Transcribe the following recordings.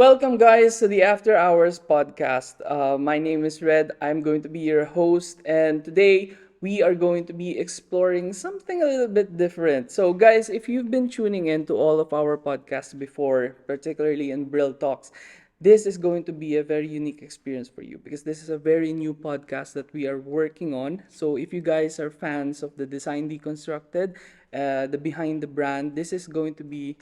Welcome, guys, to the After Hours Podcast. My name is Red. I'm going to be your host, and today we are going to be exploring something a little bit different. So, guys, if you've been tuning in to all of our podcasts before, particularly in Brill Talks, this is going to be a very unique experience for you because this is a very new podcast that we are working on. So, if you guys are fans of the Design Deconstructed, the Behind the Brand, this is going to be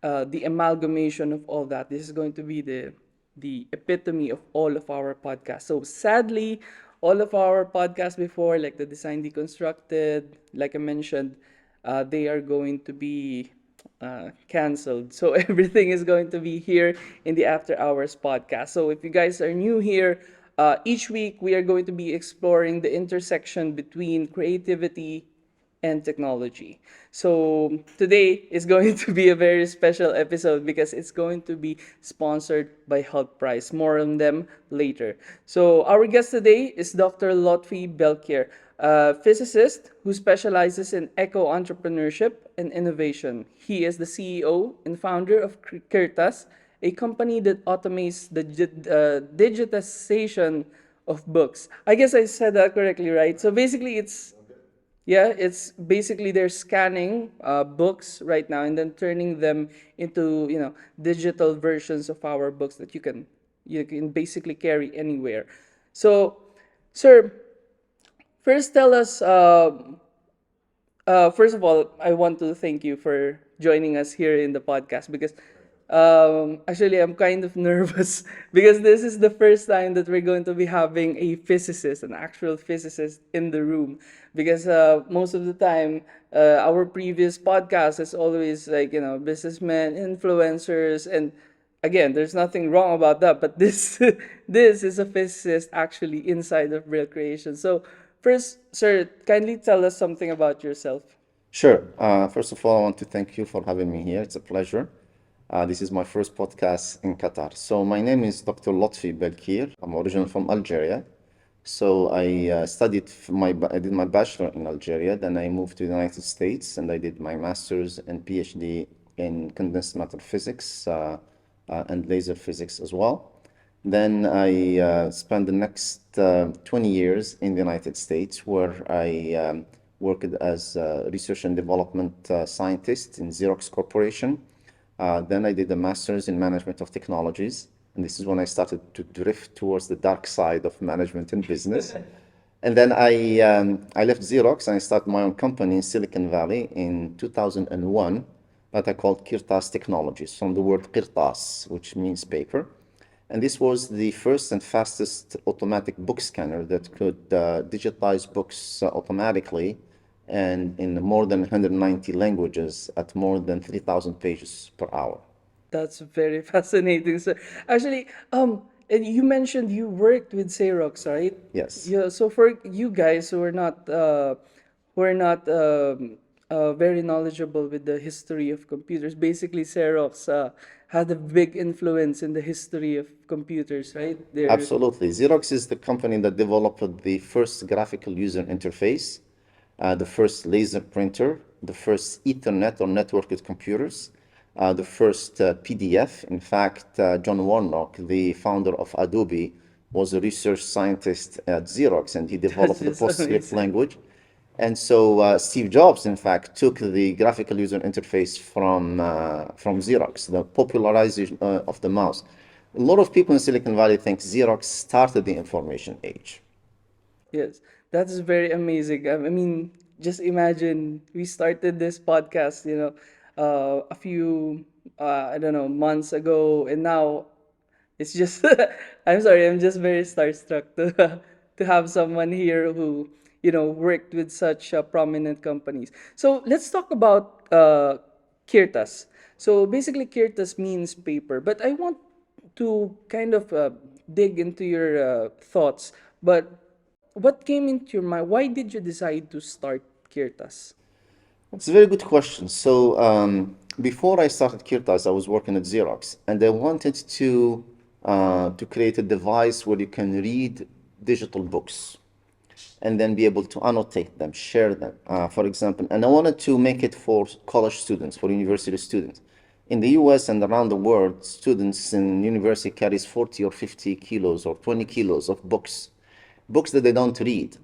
the amalgamation of all that. This is going to be the epitome of all of our podcasts. So sadly, all of our podcasts before, like the Design Deconstructed, like I mentioned, they are going to be canceled. So everything is going to be here in the After Hours podcast. So if you guys are new here, each week we are going to be exploring the intersection between creativity and technology. So today is going to be a very special episode because it's going to be sponsored by Hult Prize. More on them later. So our guest today is Dr. Lotfi Belkhir, a physicist who specializes in eco-entrepreneurship and innovation. He is the CEO and founder of Kirtas, a company that automates the digitization of books. I guess I said that correctly, right? So basically, it's basically they're scanning books right now and then turning them into digital versions of our books that you can basically carry anywhere. So, sir, first tell us. First of all, I want to thank you for joining us here in the podcast because actually I'm kind of nervous because this is the first time that we're going to be having a physicist, an actual physicist in the room. Because most of the time, our previous podcast is always like, businessmen, influencers, and again, there's nothing wrong about that. But this this is a physicist actually inside of real creation. So first, sir, kindly tell us something about yourself. Sure. First of all, I want to thank you for having me here. It's a pleasure. This is my first podcast in Qatar. So my name is Dr. Lotfi Belkhir. I'm originally from Algeria. So I did my bachelor in Algeria. Then I moved to the United States and I did my master's and PhD in condensed matter physics and laser physics as well. Then I spent the next 20 years in the United States where I worked as a research and development scientist in Xerox Corporation. Then I did a master's in management of technologies. And this is when I started to drift towards the dark side of management and business. And then I left Xerox and I started my own company in Silicon Valley in 2001 that I called Kirtas Technologies, from the word Kirtas, which means paper. And this was the first and fastest automatic book scanner that could digitize books automatically and in more than 190 languages at more than 3,000 pages per hour. That's very fascinating, sir. Actually, and you mentioned you worked with Xerox, right? Yes. Yeah. So for you guys who are not very knowledgeable with the history of computers, basically Xerox had a big influence in the history of computers, right? They're Absolutely. Xerox is the company that developed the first graphical user interface, the first laser printer, the first Ethernet or networked computers, the first PDF. In fact, John Warnock, the founder of Adobe, was a research scientist at Xerox and he that's developed the just PostScript amazing. language. And so Steve Jobs, in fact, took the graphical user interface from Xerox, the popularization of the mouse. A lot of people in Silicon Valley think Xerox started the information age. Yes, that is very amazing. I mean, just imagine we started this podcast, a few, I don't know, months ago, and now it's just, I'm sorry, I'm just very starstruck to to have someone here who, worked with such prominent companies. So let's talk about Kirtas. So basically, Kirtas means paper, but I want to kind of dig into your thoughts. But what came into your mind? Why did you decide to start Kirtas? It's a very good question. So before I started Kirtas, I was working at Xerox, and I wanted to create a device where you can read digital books and then be able to annotate them, share them, for example. And I wanted to make it for college students, for university students. In the US and around the world, students in university carries 40 or 50 kilos or 20 kilos of books that they don't read.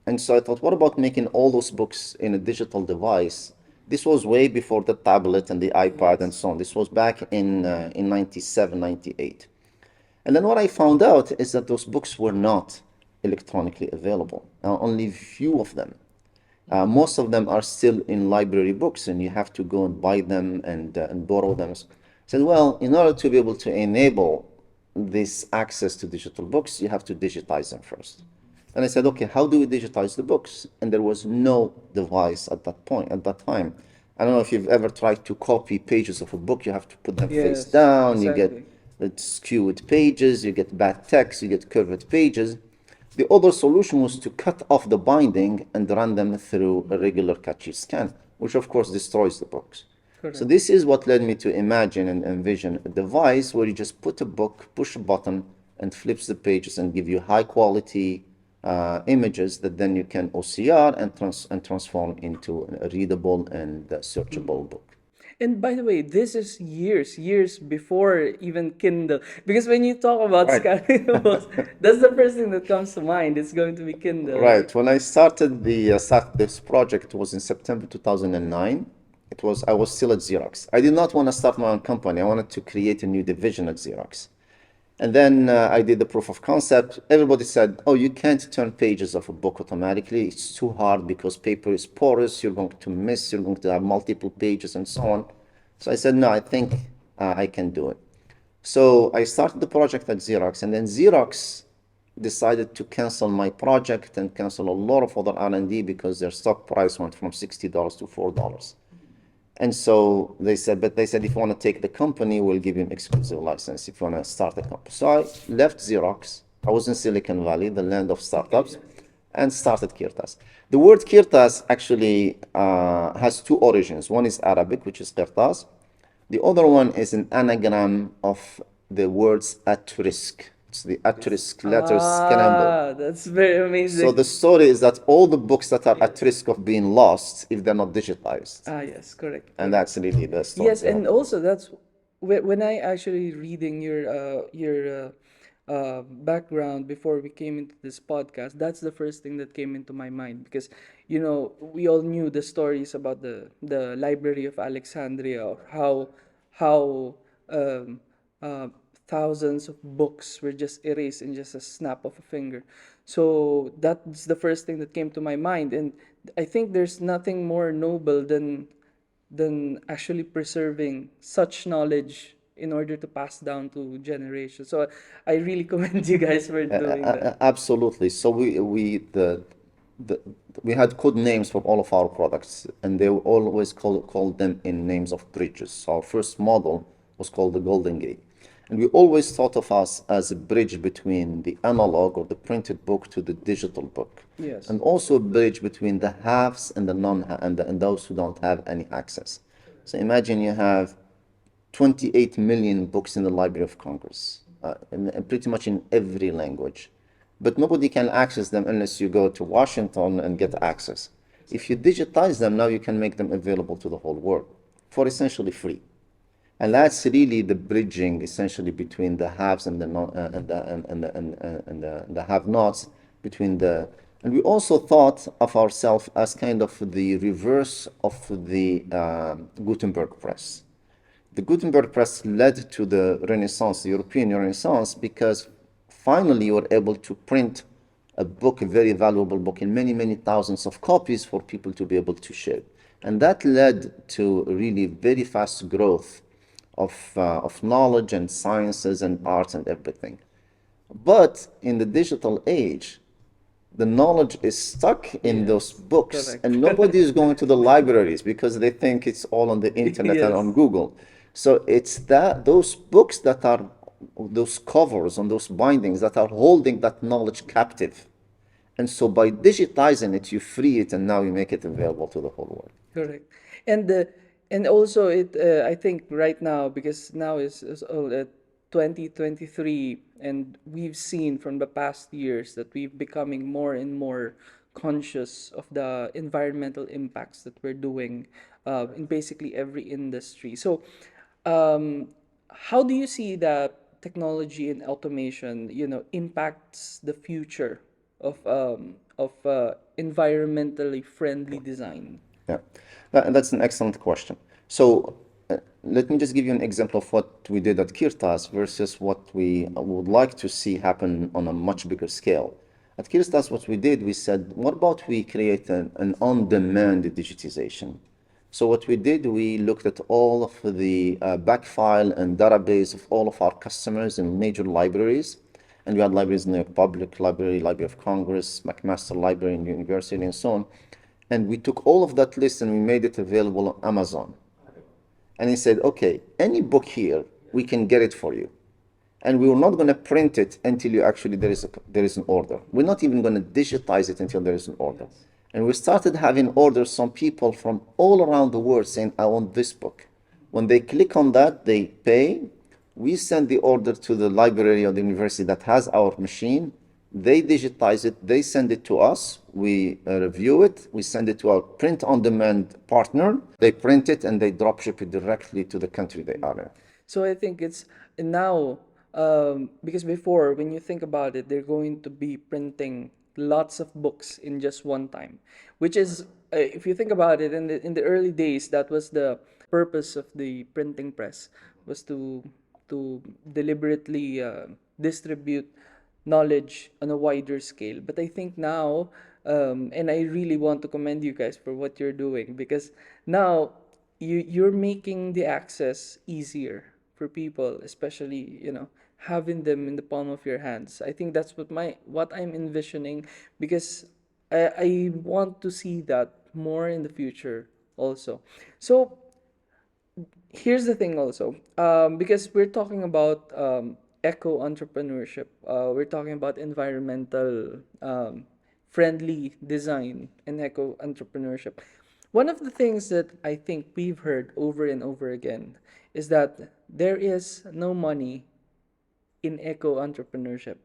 And so I thought, what about making all those books in a digital device? This was way before the tablet and the iPad and Yes. so on. This was back in 97, 98. And then what I found out is that those books were not electronically available. Only few of them. Most of them are still in library books, and you have to go and buy them and borrow them. I said, well, in order to be able to enable this access to digital books, you have to digitize them first. And I said, okay, how do we digitize the books? And there was no device at that point, at that time. I don't know if you've ever tried to copy pages of a book. You have to put them face Yes, down. You get exactly. skewed pages. You get bad text. You get curved pages. The other solution was to cut off the binding and run them through a regular catchy scan, which of course destroys the books. So Correct. this is what led me to imagine and envision a device where you just put a book, push a button, and flips the pages and give you high quality images that then you can OCR and transform into a readable and searchable book. And by the way, this is years before even Kindle. Because when you talk about Right. scanning books, that's the first thing that comes to mind. It's going to be Kindle, right? Right. When I started this project was in September 2009. I was still at Xerox. I did not want to start my own company. I wanted to create a new division at Xerox. And then I did the proof of concept. Everybody said, "Oh, you can't turn pages of a book automatically. It's too hard because paper is porous. You're going to miss. You're going to have multiple pages and so on." So I said, "No, I think I can do it." So I started the project at Xerox, and then Xerox decided to cancel my project and cancel a lot of other R&D because their stock price went from $60 to $4. And so they said, if you want to take the company, we'll give you an exclusive license if you want to start a company. So I left Xerox. I was in Silicon Valley, the land of startups, and started Kirtas. The word Kirtas actually has two origins. One is Arabic, which is Kirtas. The other one is an anagram of the words at risk. It's the at risk letters scrambled. Ah, that's very So the amazing. story is that all the books that are at risk of being lost if they're not digitized. Ah, yes, correct, And correct. that's really the story Yes, behind and it. also that's when I actually reading your background before we came into this podcast. That's the first thing that came into my mind because we all knew the stories about the Library of Alexandria, or how um, uh, thousands of books were just erased in just a snap of a finger. So that's the first thing that came to my mind, and I think there's nothing more noble than actually preserving such knowledge in order to pass down to generations. So I really commend you guys for doing that. Absolutely. So the we had code names for all of our products, and they were always called them in names of bridges. So our first model was called the Golden Gate, and we always thought of us as a bridge between the analog or the printed book to the digital book, Yes. and also a bridge between the haves and the non and those who don't have any access. So imagine you have 28 million books in the Library of Congress, and pretty much in every language. But nobody can access them unless you go to Washington and get access. If you digitize them, now you can make them available to the whole world for essentially free. And that's really the bridging essentially between the haves and the non, and the have-nots between the and we also thought of ourselves as kind of the reverse of the Gutenberg press. The Gutenberg press led to the Renaissance, the European Renaissance, because finally you were able to print a book, a very valuable book, in many, many thousands of copies for people to be able to share. And that led to really very fast growth of knowledge and sciences and arts and everything. But in the digital age, the knowledge is stuck in those Yes. books, Correct. and nobody is going to the libraries because they think it's all on the internet and on Yes. Google. So it's that those books that are those covers on those bindings that are holding that knowledge captive. And so by digitizing it, you free it, and now you make it available to the whole world. Correct. And also I think right now, because now is 2023, and we've seen from the past years that we're becoming more and more conscious of the environmental impacts that we're doing in basically every industry. So Um, how do you see that technology and automation, impacts the future of environmentally friendly design? Yeah, that's an excellent question. So let me just give you an example of what we did at Kirtas versus what we would like to see happen on a much bigger scale. At Kirtas, what we did, we said, what about we create an on-demand digitization? So what we did, we looked at all of the backfile and database of all of our customers in major libraries. And we had libraries in New York Public Library, Library of Congress, McMaster Library in University, and so on. And we took all of that list and we made it available on Amazon. And he said, okay, any book here, we can get it for you. And we were not going to print it until you actually there is an order. We're not even going to digitize it until there is an order. And we started having orders from people from all around the world saying, I want this book. When they click on that, they pay. We send the order to the library or the university that has our machine. They digitize it, they send it to us, we review it, we send it to our print on demand partner, they print it and they drop ship it directly to the country they are in. So I think it's now, because before, when you think about it, they're going to be printing lots of books in just one time, which is, if you think about it, in the early days, that was the purpose of the printing press, was to deliberately distribute knowledge on a wider scale. But I think now, and I really want to commend you guys for what you're doing, because now you're making the access easier for people, especially having them in the palm of your hands. I think that's what I'm envisioning, because I want to see that more in the future also. So here's the thing also, because we're talking about eco-entrepreneurship, we're talking about environmental friendly design and eco-entrepreneurship. One of the things that I think we've heard over and over again is that there is no money in eco-entrepreneurship.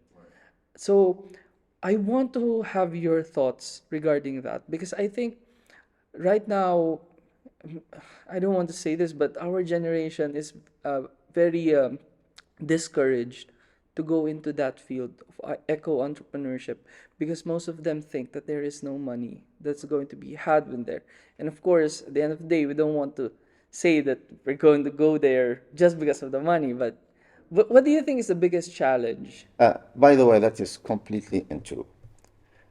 So I want to have your thoughts regarding that, because I think right now, I don't want to say this, but our generation is very discouraged to go into that field of eco entrepreneurship, because most of them think that there is no money that's going to be had in there. And of course, at the end of the day, we don't want to say that we're going to go there just because of the money. But what do you think is the biggest challenge? By the way, that is completely untrue.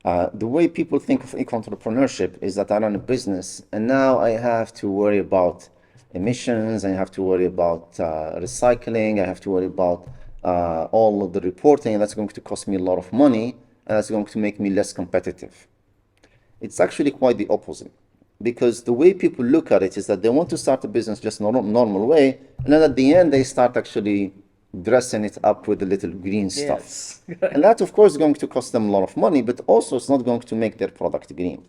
The way people think of eco-entrepreneurship is that I run a business and now I have to worry about emissions, I have to worry about recycling, I have to worry about all of the reporting, and that's going to cost me a lot of money and that's going to make me less competitive. It's actually quite the opposite, because the way people look at it is that they want to start a business just normal way, and then at the end they start actually dressing it up with the little green stuff. Yes. And that, of course, is going to cost them a lot of money, but also it's not going to make their product green.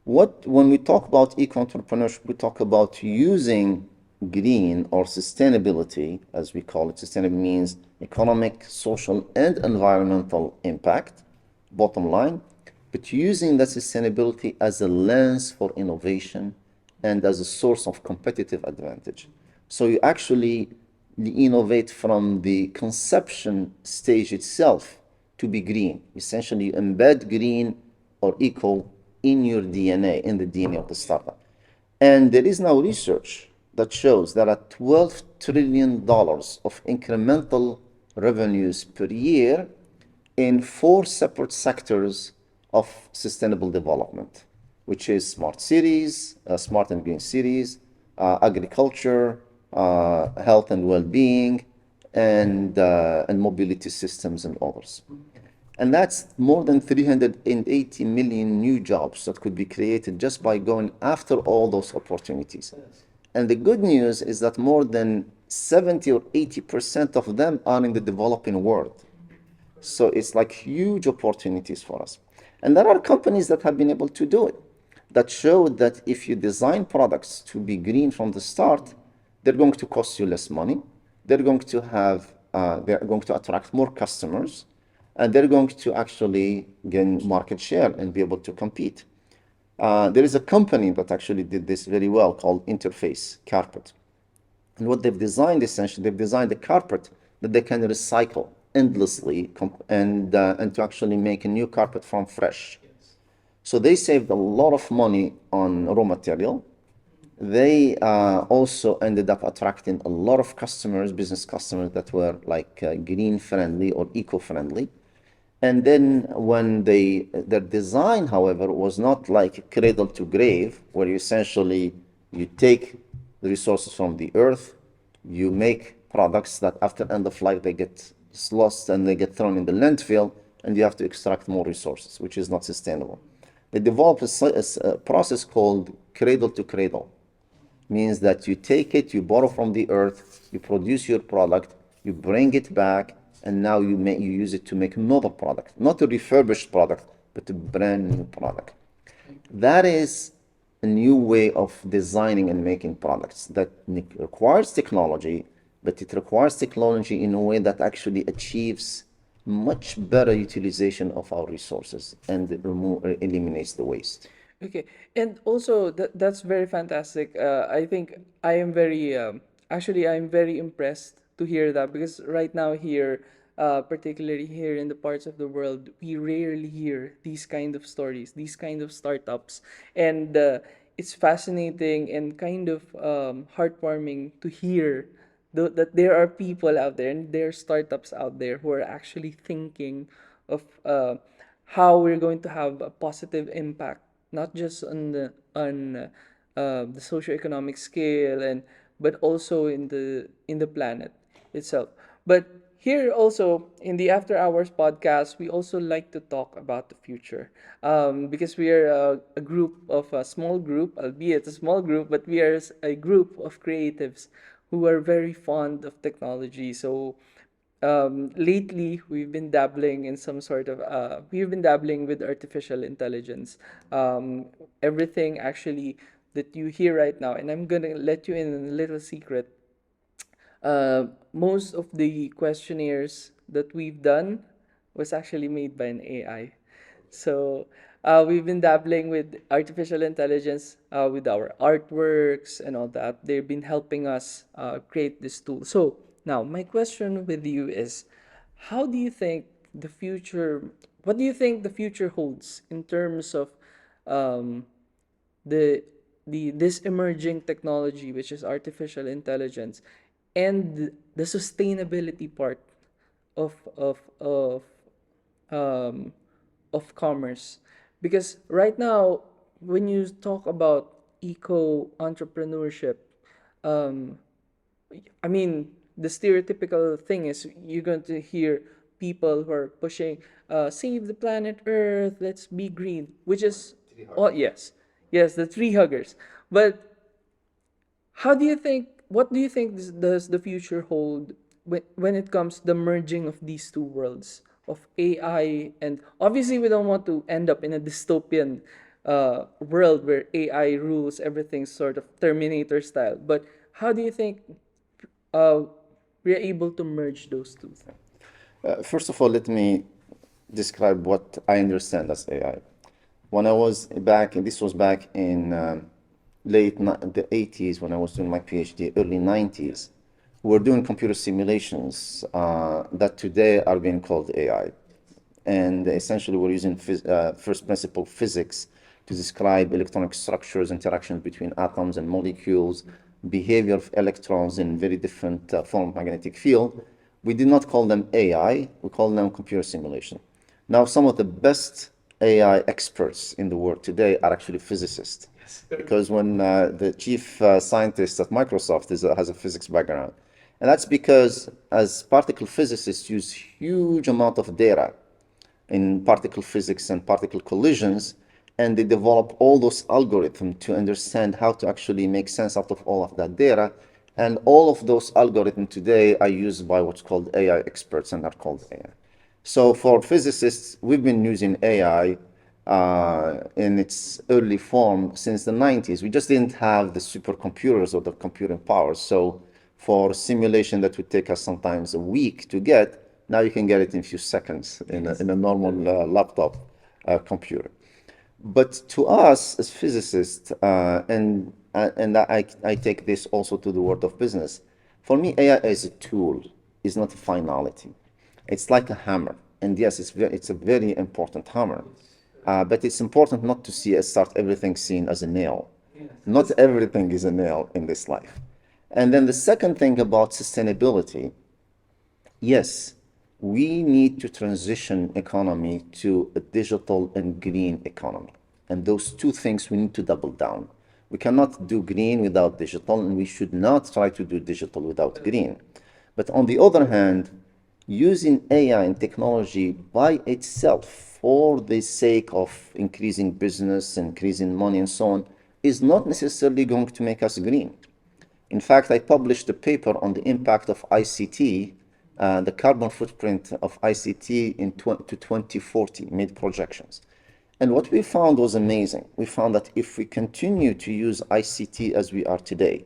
When we talk about eco-entrepreneurship, we talk about using green or sustainability, as we call it. Sustainable means economic, social, and environmental impact, bottom line, but using that sustainability as a lens for innovation and as a source of competitive advantage. So you actually innovate from the conception stage itself to be green. Essentially, you embed green or eco in your DNA, in the DNA of the startup. And there is now research that shows that at $12 trillion of incremental revenues per year in 4 separate sectors of sustainable development, which is smart cities, smart and green cities, agriculture, health and well-being, and mobility systems and others. And that's more than 380 million new jobs that could be created just by going after all those opportunities. And the good news is that more than 70 or 80% of them are in the developing world. So it's like huge opportunities for us. And there are companies that have been able to do it, that show that if you design products to be green from the start, they're going to cost you less money. They're going to attract more customers, and they're going to actually gain market share and be able to compete. There is a company that actually did this very well called Interface Carpet. And what they've designed, essentially, they've designed a carpet that they can recycle endlessly and to actually make a new carpet from fresh. So they saved a lot of money on raw material. They also ended up attracting a lot of customers, business customers that were like green friendly or eco friendly. And then when their design, however, was not like cradle to grave, where you essentially you take the resources from the earth, you make products that after end of life they get lost and they get thrown in the landfill, and you have to extract more resources, which is not sustainable. They developed a process called cradle to cradle. Means that you take it, you borrow from the earth, you produce your product, you bring it back, and now you use it to make another product, not a refurbished product, but a brand new product. That is a new way of designing and making products that requires technology, but it requires technology in a way that actually achieves much better utilization of our resources and eliminates the waste. Okay, and also that's very fantastic. I think I am very actually I'm very impressed to hear that because right now here, particularly here in the parts of the world, we rarely hear these kind of stories, these kind of startups, and it's fascinating and kind of heartwarming to hear that there are people out there and there are startups out there who are actually thinking of how we're going to have a positive impact, not just on the socioeconomic scale and but also in the planet itself. But here also in the After Hours podcast, we also like to talk about the future because we are a group of a small group, albeit a small group, but we are a group of creatives who are very fond of technology. So lately we've been dabbling in some sort of we've been dabbling with artificial intelligence. Everything actually that you hear right now, and I'm gonna let you in a little secret. Most of the questionnaires that we've done was actually made by an AI. So we've been dabbling with artificial intelligence with our artworks and all that. They've been helping us create this tool. So now my question with you is, how do you think the future? What do you think the future holds in terms of um, the this emerging technology, which is artificial intelligence, and the sustainability part of of of um, of commerce? Because right now, when you talk about eco entrepreneurship, um, I mean, the stereotypical thing is you're going to hear people who are pushing, save the planet Earth, let's be green, which is, oh, yes, yes, the tree huggers. But how do you think, what do you think does the future hold when it comes to the merging of these two worlds of AI? And obviously, we don't want to end up in a dystopian world where AI rules everything, sort of Terminator style. But how do you think uh, we're able to merge those two? First of all, let me describe what I understand as AI. When I was back, and this was back in the 80s when I was doing my PhD, early 90s, we were doing computer simulations that today are being called AI. And essentially, we're using first principle physics to describe electronic structures, interactions between atoms and molecules, behavior of electrons in very different form of magnetic field. We did not call them AI, we call them computer simulation. Now, some of the best AI experts in the world today are actually physicists. Because when the chief scientist at Microsoft has a physics background. And that's because as particle physicists use huge amount of data in particle physics and particle collisions, and they develop all those algorithms to understand how to actually make sense out of all of that data. And all of those algorithms today are used by what's called AI experts and are called AI. So for physicists, we've been using AI in its early form since the 90s. We just didn't have the supercomputers or the computing power. So for simulation that would take us sometimes a week to get, now you can get it in a few seconds in a normal laptop computer. But to us as physicists, and I take this also to the world of business, For me, AI is a tool, is not a finality. It's like a hammer. And yes, it's a very important hammer. But it's important not to start everything seen as a nail. Not everything is a nail in this life. And then the second thing about sustainability, yes, we need to transition economy to a digital and green economy. And those two things we need to double down. We cannot do green without digital, and we should not try to do digital without green. But on the other hand, using AI and technology by itself for the sake of increasing business, increasing money, and so on, is not necessarily going to make us green. In fact, I published a paper on the impact of ICT, the carbon footprint of ICT to 2040, made projections. And what we found was amazing. We found that if we continue to use ICT as we are today,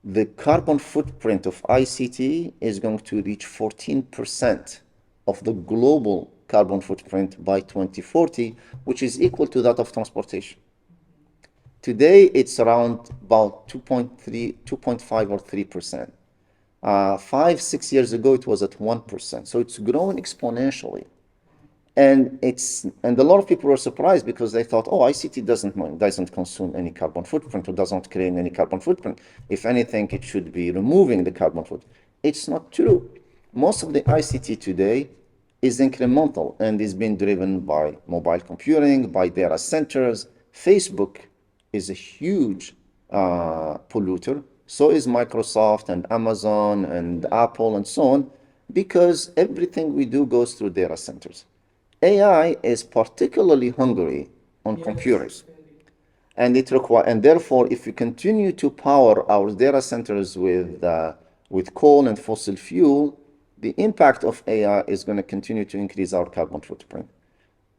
the carbon footprint of ICT is going to reach 14% of the global carbon footprint by 2040, which is equal to that of transportation. Today, it's around about 2.3, 2.5 or 3%. 5, 6 years ago, it was at 1%. So it's growing exponentially. And a lot of people were surprised because they thought, oh, ICT doesn't consume any carbon footprint or doesn't create any carbon footprint. If anything, it should be removing the carbon footprint. It's not true. Most of the ICT today is incremental and is being driven by mobile computing, by data centers. Facebook is a huge polluter. So is Microsoft and Amazon and Apple and so on, because everything we do goes through data centers. AI is particularly hungry on computers, and therefore, if we continue to power our data centers with coal and fossil fuel, the impact of AI is going to continue to increase our carbon footprint.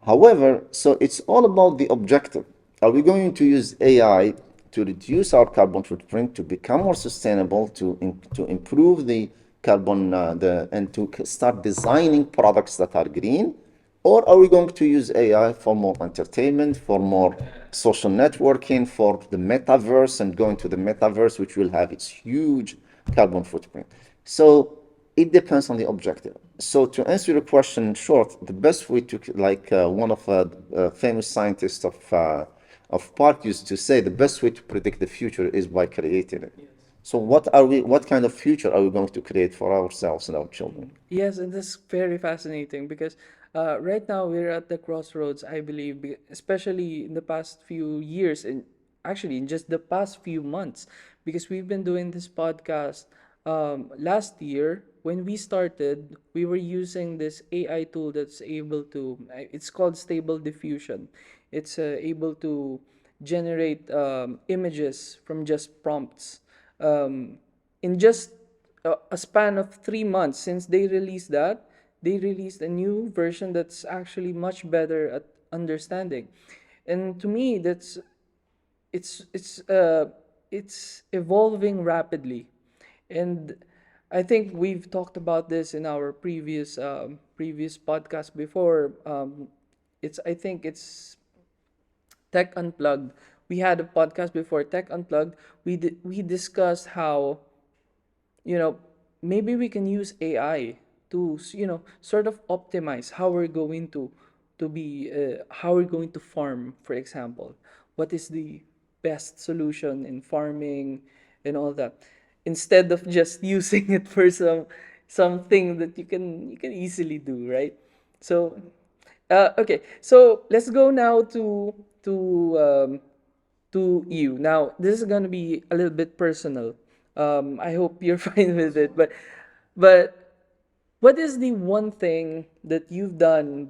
However, so it's all about the objective. Are we going to use AI to reduce our carbon footprint, to become more sustainable, to improve the carbon, and to start designing products that are green? Or are we going to use AI for more entertainment, for more social networking, for the metaverse, and going to the metaverse, which will have its huge carbon footprint? So it depends on the objective. So to answer your question in short, the best way to, like one of famous scientists of Park used to say, the best way to predict the future is by creating it. So what kind of future are we going to create for ourselves and our children? Yes, and this is very fascinating because right now we're at the crossroads, I believe, especially in the past few years, and actually in just the past few months, because we've been doing this podcast. Last year, when we started, we were using this AI tool that's able to, it's called Stable Diffusion. It's able to generate images from just prompts. In just a span of 3 months since they released that, they released a new version that's actually much better at understanding. And to me, it's it's uh, it's evolving rapidly. And I think we've talked about this in our previous podcast before. It's I think it's Tech Unplugged. We had a podcast before Tech Unplugged. We discussed how, you know, maybe we can use AI to, sort of optimize how we're going to be how we're going to farm, for example. What is the best solution in farming and all that, instead of just using it for something that you can easily do, right? So okay, so let's go now to um, to you. Now, this is gonna be a little bit personal. I hope you're fine with it, but what is the one thing that you've done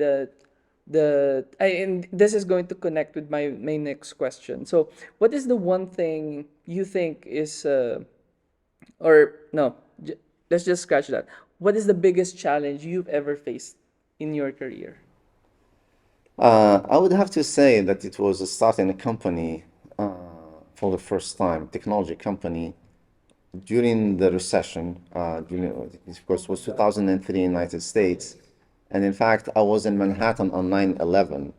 and this is going to connect with my next question. So, what is the one thing you think is or no, let's just scratch that. What is the biggest challenge you've ever faced in your career? I would have to say that it was starting a company for the first time, technology company, during the recession. Of course, it was 2003 in the United States. And in fact, I was in Manhattan on 9/11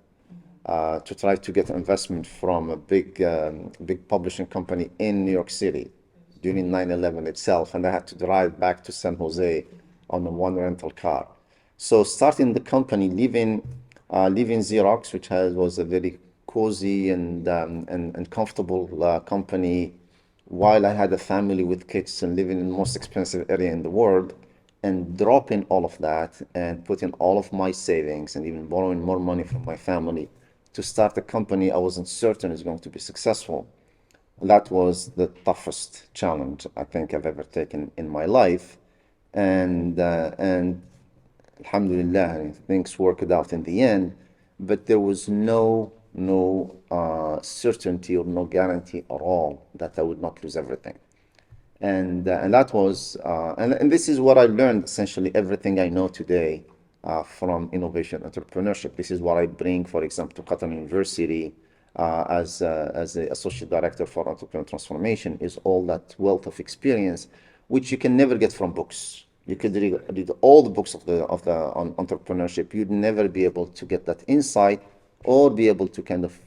to try to get investment from a big publishing company in New York City. during 9/11 itself, and I had to drive back to San Jose on a one rental car. So starting the company, leaving Xerox, which was a very cozy and comfortable company, while I had a family with kids and living in the most expensive area in the world, and dropping all of that and putting all of my savings and even borrowing more money from my family to start a company I wasn't certain is going to be successful. That was the toughest challenge I think I've ever taken in my life. And alhamdulillah, things worked out in the end, but there was no certainty or no guarantee at all that I would not lose everything. And that was and this is what I learned, essentially everything I know today from innovation entrepreneurship. This is what I bring, for example, to Qatar University as the associate director for entrepreneurial transformation, is all that wealth of experience, which you can never get from books. You could read all the books on entrepreneurship. You'd never be able to get that insight or be able to kind of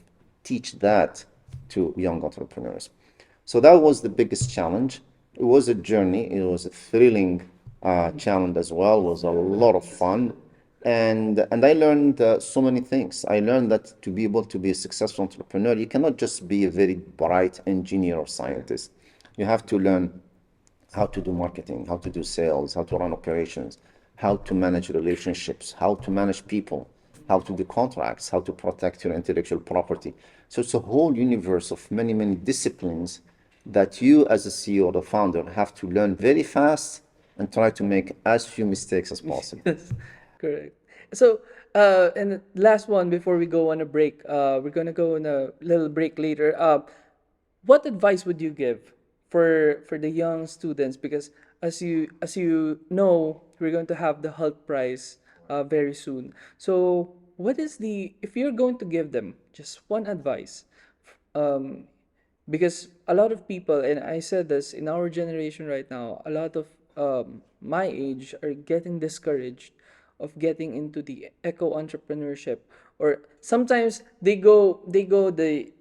teach that to young entrepreneurs. So that was the biggest challenge. It was a journey. It was a thrilling challenge as well. It was a lot of fun, and I learned so many things. I learned that to be able to be a successful entrepreneur, you cannot just be a very bright engineer or scientist. You have to learn how to do marketing, how to do sales, how to run operations, how to manage relationships, how to manage people, how to do contracts, how to protect your intellectual property. So it's a whole universe of many, many disciplines that you as a CEO or the founder have to learn very fast and try to make as few mistakes as possible. Yes, correct. So, and the last one before we go on a break, we're gonna go on a little break later. What advice would you give for the young students? Because as you know, we're going to have the Hult Prize very soon. So, what is the if you're going to give them just one advice, um, because a lot of people, and I said this in our generation right now, a lot of my age are getting discouraged of getting into the eco-entrepreneurship, or sometimes they go the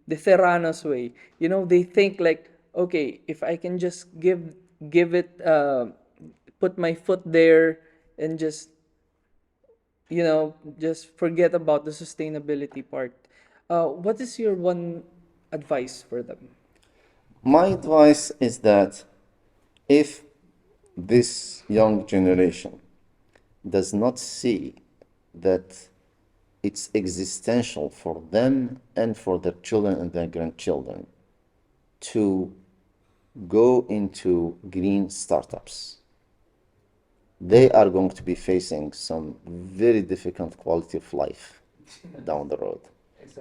Theranos way. They think like, okay, if I can just give it put my foot there and just forget about the sustainability part. What is your one advice for them? My advice is that if this young generation does not see that it's existential for them and for their children and their grandchildren to go into green startups, they are going to be facing some very difficult quality of life down the road.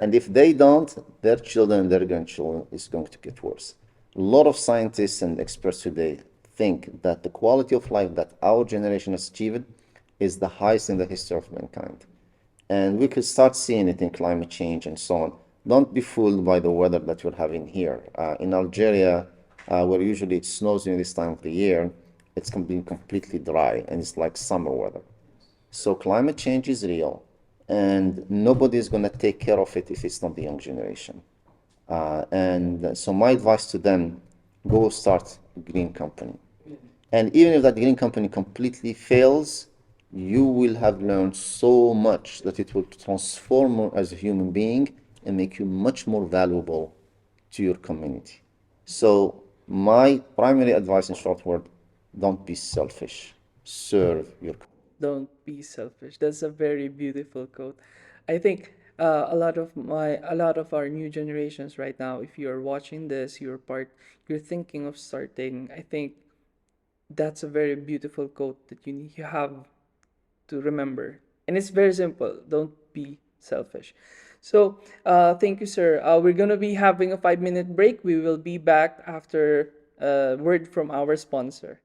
And if they don't, their children and their grandchildren is going to get worse. A lot of scientists and experts today think that the quality of life that our generation has achieved is the highest in the history of mankind. And we could start seeing it in climate change and so on. Don't be fooled by the weather that we're having here. In Algeria, where usually it snows during this time of the year, it's being completely dry and it's like summer weather. So climate change is real, and nobody is going to take care of it if it's not the young generation. And so my advice to them, go start a green company. And even if that green company completely fails, you will have learned so much that it will transform you as a human being and make you much more valuable to your community. So my primary advice in short word, don't be selfish. Serve your community. Don't be selfish. That's a very beautiful quote. I think a lot of our new generations right now, if you're watching this, you're thinking of starting. I think that's a very beautiful quote that you have to remember. And it's very simple. Don't be selfish. So, thank you, sir. We're going to be having a 5-minute break. We will be back after a word from our sponsor.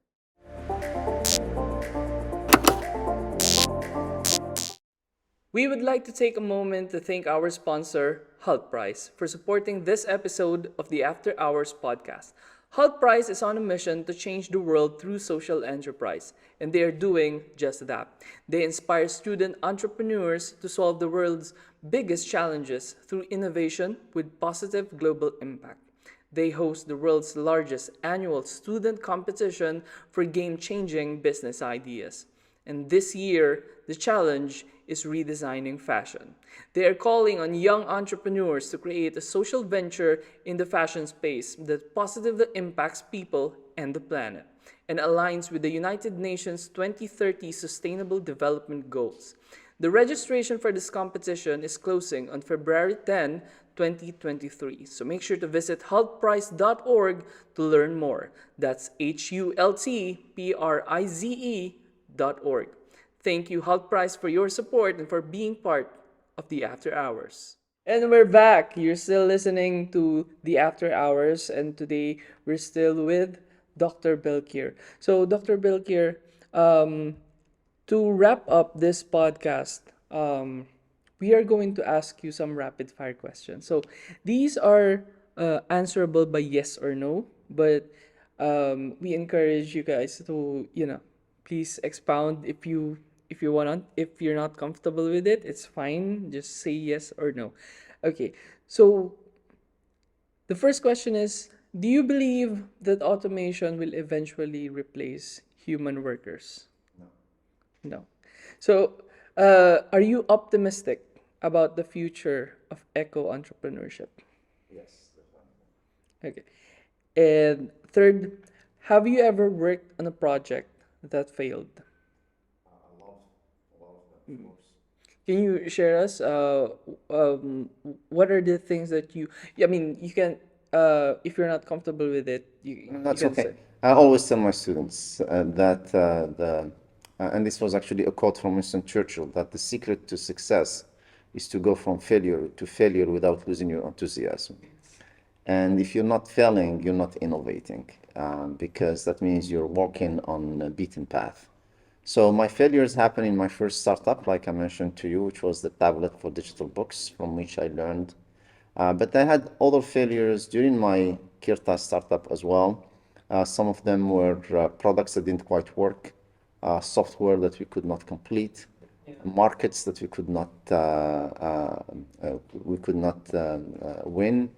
We would like to take a moment to thank our sponsor, Hult Prize, for supporting this episode of the After Hours Podcast. Hult Prize is on a mission to change the world through social enterprise, and they are doing just that. They inspire student entrepreneurs to solve the world's biggest challenges through innovation with positive global impact. They host the world's largest annual student competition for game changing business ideas. And this year, the challenge is redesigning fashion. They are calling on young entrepreneurs to create a social venture in the fashion space that positively impacts people and the planet and aligns with the United Nations 2030 Sustainable Development Goals. The registration for this competition is closing on February 10, 2023. So make sure to visit hultprize.org to learn more. That's HULTPRIZE.org. Thank you, Hult Prize, for your support and for being part of the After Hours. And we're back. You're still listening to the After Hours, and today we're still with Dr. Belkhir. So, Dr. Belkhir, um, to wrap up this podcast, we are going to ask you some rapid fire questions. So these are answerable by yes or no, but we encourage you guys to, please expound if you want. If you're not comfortable with it, it's fine. Just say yes or no. Okay. So the first question is, do you believe that automation will eventually replace human workers? No. So, are you optimistic about the future of eco-entrepreneurship? Yes. Okay. And third, have you ever worked on a project that failed? A lot of them, of course. Can you share us what are the things that I mean, you can if you're not comfortable with it, you That's can say. okay. I always tell my students that and this was actually a quote from Winston Churchill, that the secret to success is to go from failure to failure without losing your enthusiasm. And if you're not failing, you're not innovating, because that means you're walking on a beaten path. So my failures happened in my first startup, like I mentioned to you, which was the tablet for digital books, from which I learned. But I had other failures during my Kirtas startup as well. Some of them were products that didn't quite work, software that we could not complete, markets that we could not win,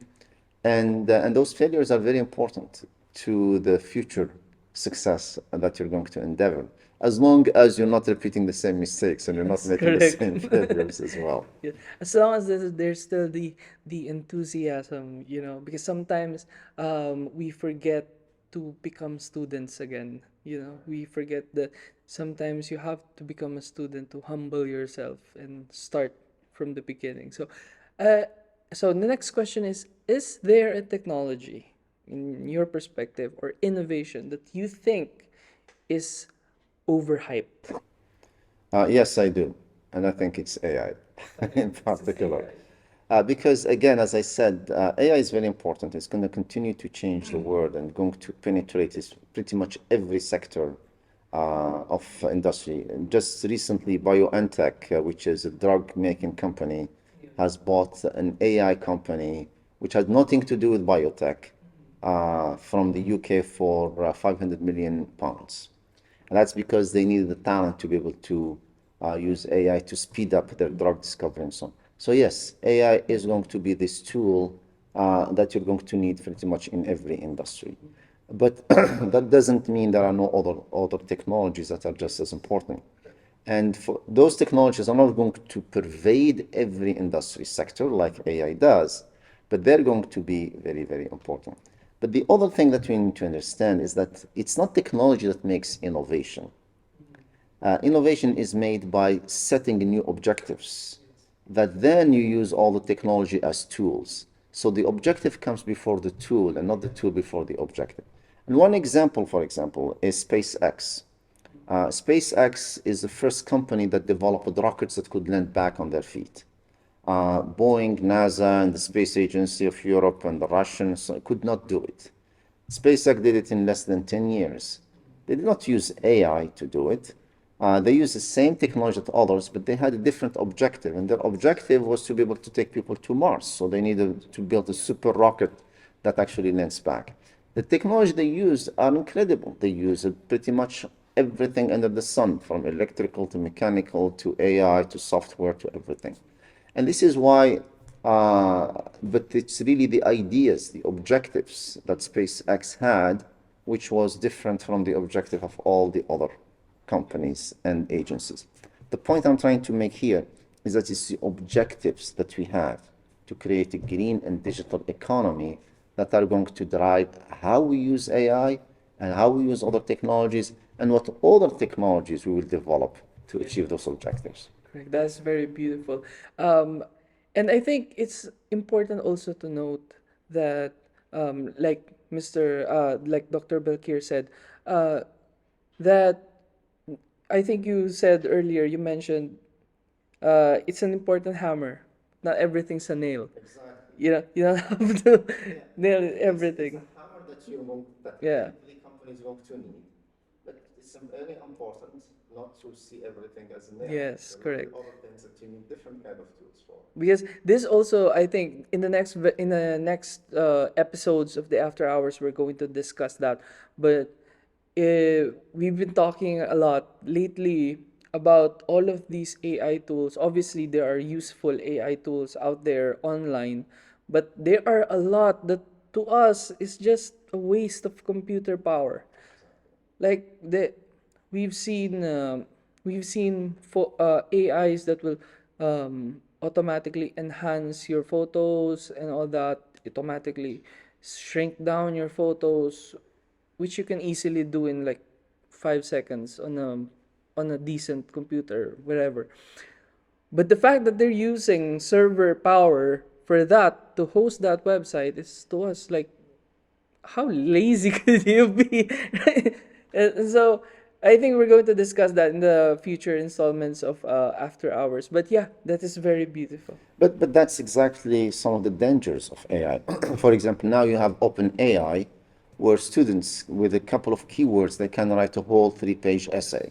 and those failures are very important to the future success that you're going to endeavor, as long as you're not repeating the same mistakes and you're not making the Correct. same failures as well. Yeah. As long as there's still the enthusiasm, because sometimes we forget to become students again. We forget that sometimes you have to become a student to humble yourself and start from the beginning. Uh, so the next question is there a technology in your perspective or innovation that you think is overhyped? Yes, I do. And I think it's AI in particular. Because again, as I said, AI is very important. It's going to continue to change the world and going to penetrate pretty much every sector of industry. And just recently, BioNTech, which is a drug making company, has bought an AI company which had nothing to do with biotech from the UK for 500 million pounds. And that's because they needed the talent to be able to use AI to speed up their drug discovery and so on. So yes, AI is going to be this tool that you're going to need pretty much in every industry. But that doesn't mean there are no other technologies that are just as important. And for those technologies are not going to pervade every industry sector like AI does, but they're going to be very, very important. But the other thing that we need to understand is that it's not technology that makes innovation. Innovation is made by setting new objectives that then you use all the technology as tools. So the objective comes before the tool and not the tool before the objective. And one example, for example, is SpaceX. SpaceX is the first company that developed rockets that could land back on their feet. Boeing, NASA, and the Space Agency of Europe and the Russians could not do it. SpaceX did it in less than 10 years. They did not use AI to do it. They used the same technology as others, but they had a different objective. And their objective was to be able to take people to Mars. So they needed to build a super rocket that actually lands back. The technology they use are incredible. They use pretty much everything under the sun, from electrical to mechanical to AI to software to everything. And this is why But it's really the ideas, the objectives that SpaceX had, which was different from the objective of all the other companies and agencies. The point I'm trying to make here is that it's the objectives that we have to create a green and digital economy that are going to drive how we use AI and how we use other technologies and what other technologies we will develop to achieve those objectives. Correct. That's very beautiful. Um, and I think it's important also to note that, like like Dr. Belkir said, uh, that I think you said earlier, you mentioned it's an important hammer. Not everything's a nail. Exactly. You don't have to Yeah. nail It's everything. a hammer that you will, that Yeah. every company is going to need, but it's very important not to see everything as a nail. Yes, There will be correct. other things that you need different kind of tools for. Because this also, I think, in the next episodes of the After Hours, we're going to discuss that. But we've been talking a lot lately about all of these AI tools. Obviously, there are useful AI tools out there online, but there are a lot that to us is just a waste of computer power. Like we've seen um, we've seen AIs that will automatically enhance your photos and all that, automatically shrink down your photos, which you can easily do in like 5 seconds on a decent computer, wherever. But the fact that they're using server power for that to host that website is to us like, how lazy could you be? Right? And so I think we're going to discuss that in the future installments of After Hours. But yeah, that is very beautiful. But that's exactly some of the dangers of AI. For example, now you have open AI, where students with a couple of keywords they can write a whole three-page essay.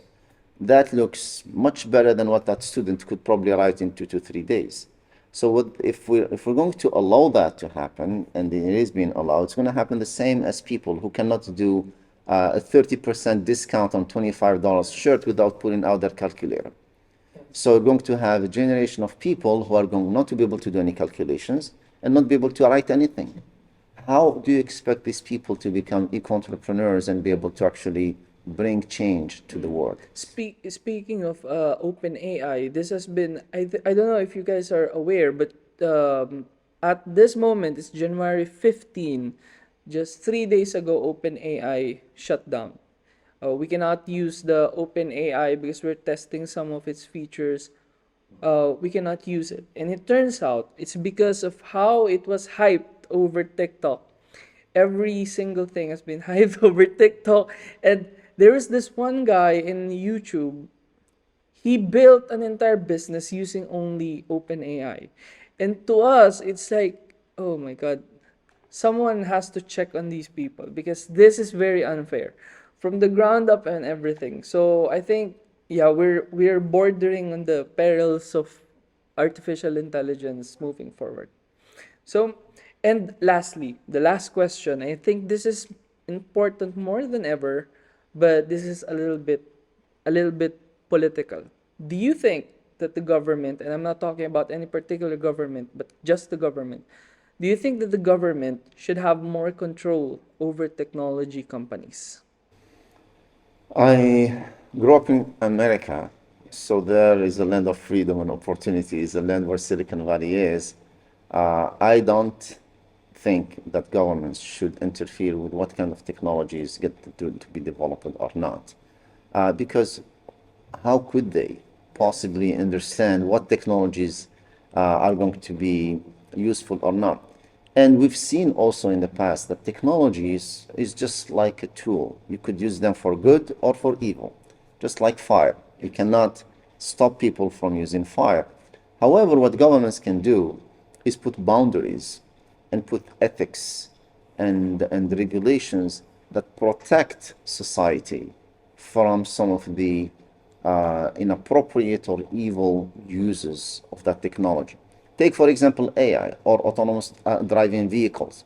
That looks much better than what that student could probably write in 2 to 3 days. So if we're going to allow that to happen, and it is being allowed, it's going to happen the same as people who cannot do a 30% discount on $25 shirt without putting out their calculator. So we're going to have a generation of people who are going not to be able to do any calculations and not be able to write anything. How do you expect these people to become eco-entrepreneurs and be able to actually bring change to the world? Speaking of open AI, this has been I don't know if you guys are aware, but at this moment it's January 15. Just 3 days ago, Open AI shut down. We cannot use the Open AI because we're testing some of its features. We cannot use it, and it turns out it's because of how it was hyped over TikTok. Every single thing has been hyped over TikTok, and there is this one guy in YouTube. He built an entire business using only OpenAI. And to us, it's like, oh my God, someone has to check on these people because this is very unfair from the ground up and everything. So I think, yeah, we're bordering on the perils of artificial intelligence moving forward. So, and lastly, the last question. I think this is important more than ever, but this is a little bit political. Do you think that the government, and I'm not talking about any particular government, but just the government, do you think that the government should have more control over technology companies? I grew up in America, so there is a land of freedom and opportunities, a land where Silicon Valley is. I don't think that governments should interfere with what kind of technologies get to be developed or not. Because how could they possibly understand what technologies are going to be useful or not? And we've seen also in the past that technology is just like a tool. You could use them for good or for evil, just like fire. You cannot stop people from using fire. However, what governments can do is put boundaries and put ethics and regulations that protect society from some of the inappropriate or evil uses of that technology. Take, for example, AI or autonomous driving vehicles.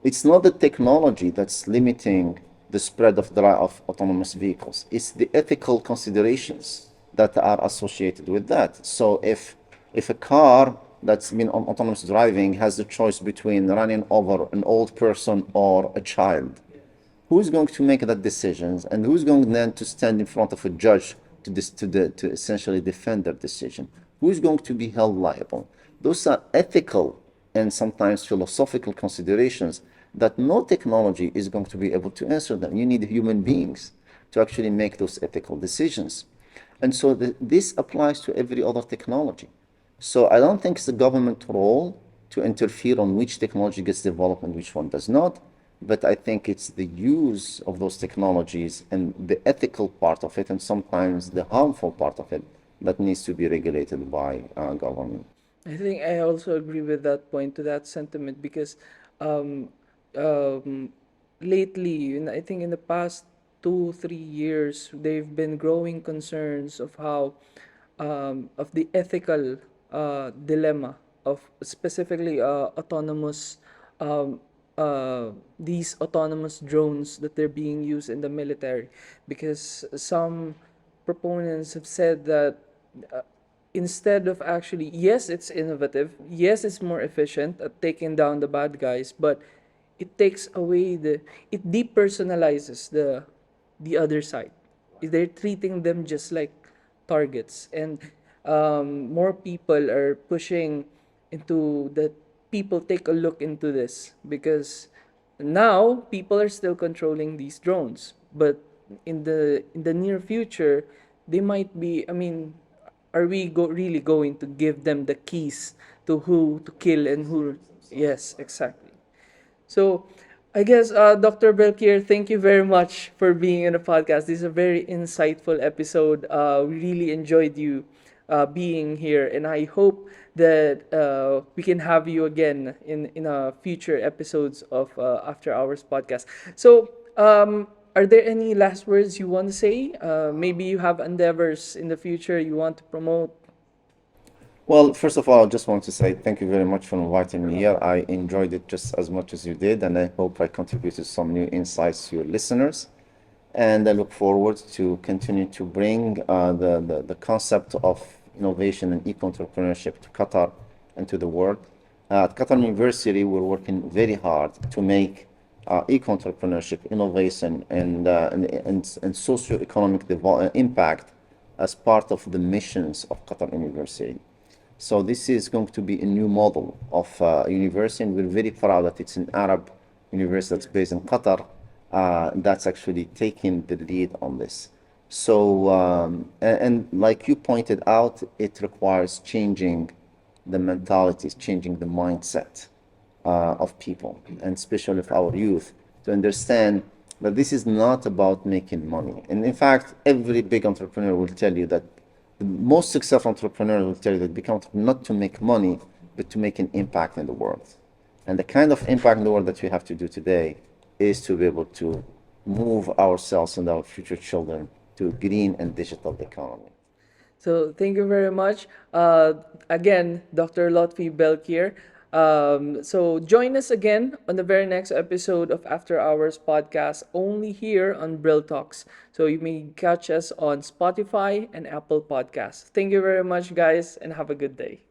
It's not the technology that's limiting the spread of autonomous vehicles. It's the ethical considerations that are associated with that. So if a car that's been on autonomous driving has the choice between running over an old person or a child. Who's going to make that decisions, and who's going then to stand in front of a judge to essentially defend their decision? Who's going to be held liable? Those are ethical and sometimes philosophical considerations that no technology is going to be able to answer them. You need human beings to actually make those ethical decisions. And so this applies to every other technology. So I don't think it's the government role to interfere on which technology gets developed and which one does not. But I think it's the use of those technologies and the ethical part of it, and sometimes the harmful part of it, that needs to be regulated by government. I think I also agree with that point, to that sentiment, because um, um, lately, I think in the past 2 3 years, they've been growing concerns of how of the ethical dilemma of specifically autonomous um, these autonomous drones that they're being used in the military, because some proponents have said that uh, instead of actually, yes, it's innovative, yes, it's more efficient at taking down the bad guys, but it takes away it depersonalizes the other side. They're treating them just like targets, and more people are pushing into that people take a look into this, because now people are still controlling these drones, but in the near future they might be, I mean, are we really going to give them the keys to who to kill and who? Yes, exactly. So, I guess, Dr. Belkir, thank you very much for being in the podcast. This is a very insightful episode. We really enjoyed you being here, and I hope that we can have you again in future episodes of After Hours Podcast. So, are there any last words you want to say? Maybe you have endeavors in the future you want to promote. Well, first of all, I just want to say thank you very much for inviting me here. I enjoyed it just as much as you did, and I hope I contributed some new insights to your listeners. And I look forward to continue to bring the concept of innovation and eco-entrepreneurship to Qatar and to the world. At Qatar University, we're working very hard to make eco-entrepreneurship, innovation, and socio-economic impact as part of the missions of Qatar University. So this is going to be a new model of university, and we're very proud that it's an Arab university that's based in Qatar that's actually taking the lead on this. So, and like you pointed out, it requires changing the mentalities, changing the mindset of people, and especially of our youth, to understand that this is not about making money. And in fact, every big entrepreneur will tell you that the most successful entrepreneur will tell you that become not to make money, but to make an impact in the world. And the kind of impact in the world that we have to do today is to be able to move ourselves and our future children to a green and digital economy. So thank you very much. Again, Dr. Lotfi Belkhir. So join us again on the very next episode of After Hours Podcast, only here on Brill Talks. So you may catch us on Spotify and Apple Podcasts. Thank you very much, guys, and have a good day.